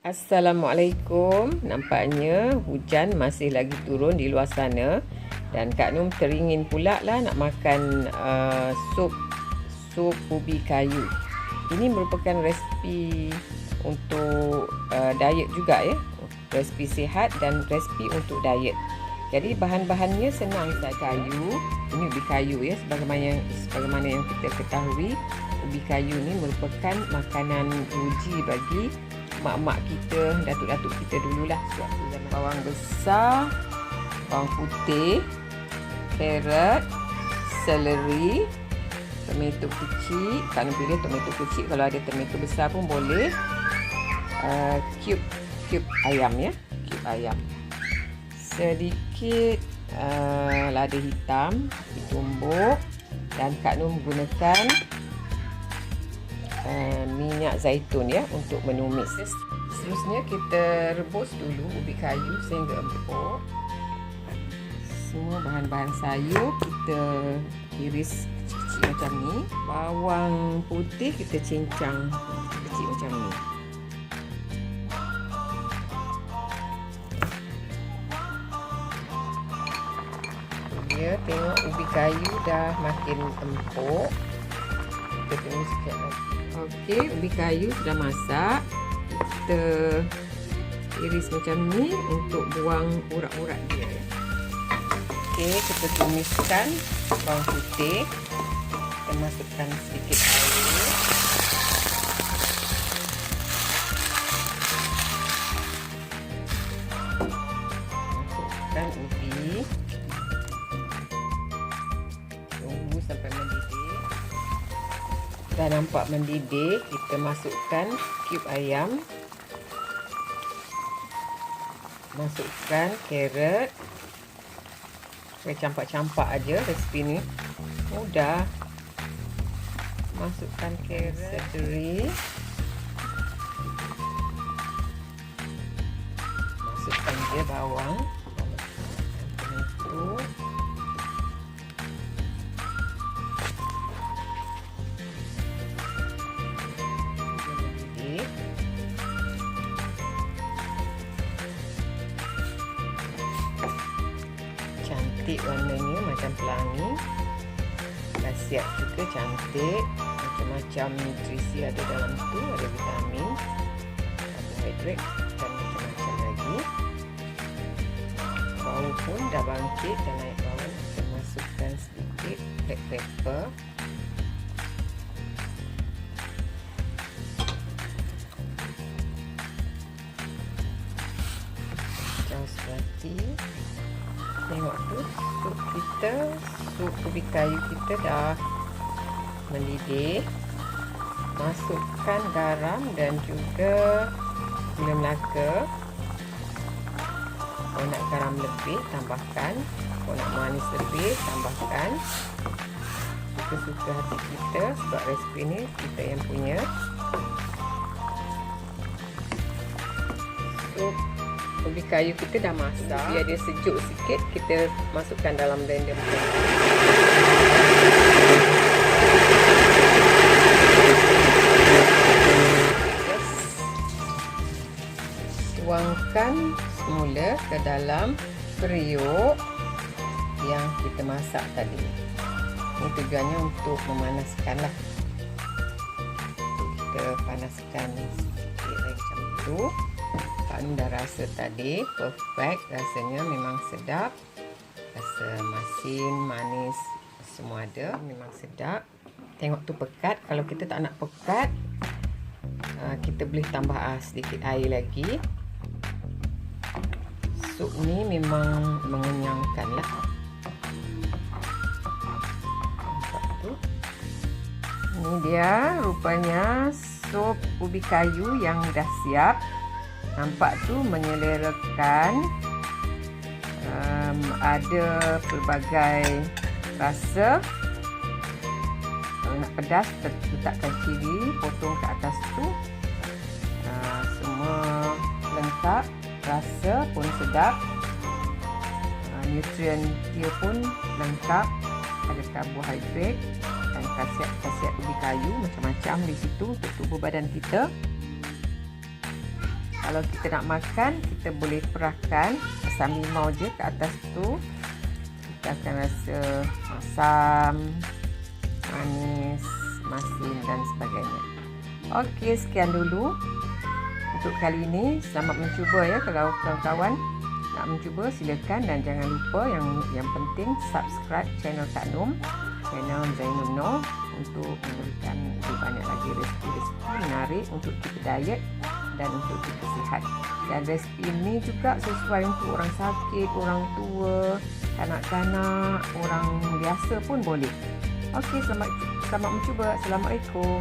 Assalamualaikum. Nampaknya hujan masih lagi turun di luar sana dan Kak Num teringin pula lah nak makan sup ubi kayu. Ini merupakan resipi untuk diet juga ya. Resipi sihat dan resipi untuk diet. Jadi bahan-bahannya senang saja. Kayu, ini ubi kayu ya, sebagaimana yang kita ketahui, ubi kayu ni merupakan makanan uji bagi mak-mak kita, datuk-datuk kita dululah. Bawang besar, bawang putih, carrot, seleri, tomato kecil. Kalau pilih tomato kecil, kalau ada tomato besar pun boleh. Cube ayam ya, cube ayam. Sedikit lada hitam ditumbuk, dan Kak Num gunakan minyak zaitun ya untuk menumis. Seterusnya kita rebus dulu ubi kayu sehingga empuk. Semua bahan-bahan sayur kita iris kecil-kecil macam ni. Bawang putih kita cincang kecil macam ni. Ya, tengok ubi kayu dah makin empuk. Kita tunggu sikit lagi. Okey, ubi kayu sudah masak. Kita iris macam ni untuk buang urat-urat dia. Okey, kita tumiskan bawang putih. Kita masukkan sedikit air. Masukkan ubi. Tunggu sampai mendidih. Dah nampak mendidih, kita masukkan cube ayam, masukkan carrot. Saya campak-campak aja, resipi ni mudah. Masukkan carrot, seleri, masukkan je bawang, tomato. Cantik warnanya macam pelangi. Khasiat juga cantik. Macam-macam nutrisi ada dalam tu. Ada vitamin, karbohidrat dan macam-macam lagi. Bau pun dah bangkit dan naik bau. Kita masukkan sedikit black pepper. Saus berarti. Tengok tu, sup ubi kayu kita dah mendidih. Masukkan garam dan juga gula melaka. Kalau nak garam lebih, tambahkan. Kalau nak manis lebih, tambahkan. Suka-suka hati kita, sebab resipi ni kita yang punya. Sup ubi kayu kita dah masak. Biar dia sejuk sikit, kita masukkan dalam blender. Tuangkan semula ke dalam periuk yang kita masak tadi. Ini tujuannya untuk memanaskan lah. Kita panaskan sikit macam tu. Kak Num dah rasa tadi perfect, rasanya memang sedap. Rasa masin, manis, semua ada, memang sedap. Tengok tu pekat. Kalau kita tak nak pekat, kita boleh tambah sedikit air lagi. Sup ni memang mengenyangkan lah. Nampak tu. Ini dia rupanya sup ubi kayu yang dah siap. Nampak tu menyelerakan. Ada pelbagai rasa. Kalau nak pedas, letakkan cili, potong ke atas tu. Semua lengkap. Rasa pun sedap. Nutrien dia pun lengkap. Ada karbohidrat dan khasiat-khasiat ubi kayu macam-macam di situ untuk tubuh badan kita. Kalau kita nak makan, kita boleh perahkan asam limau je ke atas tu. Kita akan rasa masam, manis, masin dan sebagainya. Okey, sekian dulu untuk kali ini. Selamat mencuba ya. Kalau kawan-kawan nak mencuba, silakan, dan jangan lupa yang penting subscribe channel Kak Num, channel Zainul Noh, untuk memberikan lebih banyak lagi resipi-resipi menarik untuk kita diet dan untuk kita sihat. Dan resipi ini juga sesuai untuk orang sakit, orang tua, kanak-kanak, orang biasa pun boleh. Okey, selamat mencuba. Assalamualaikum.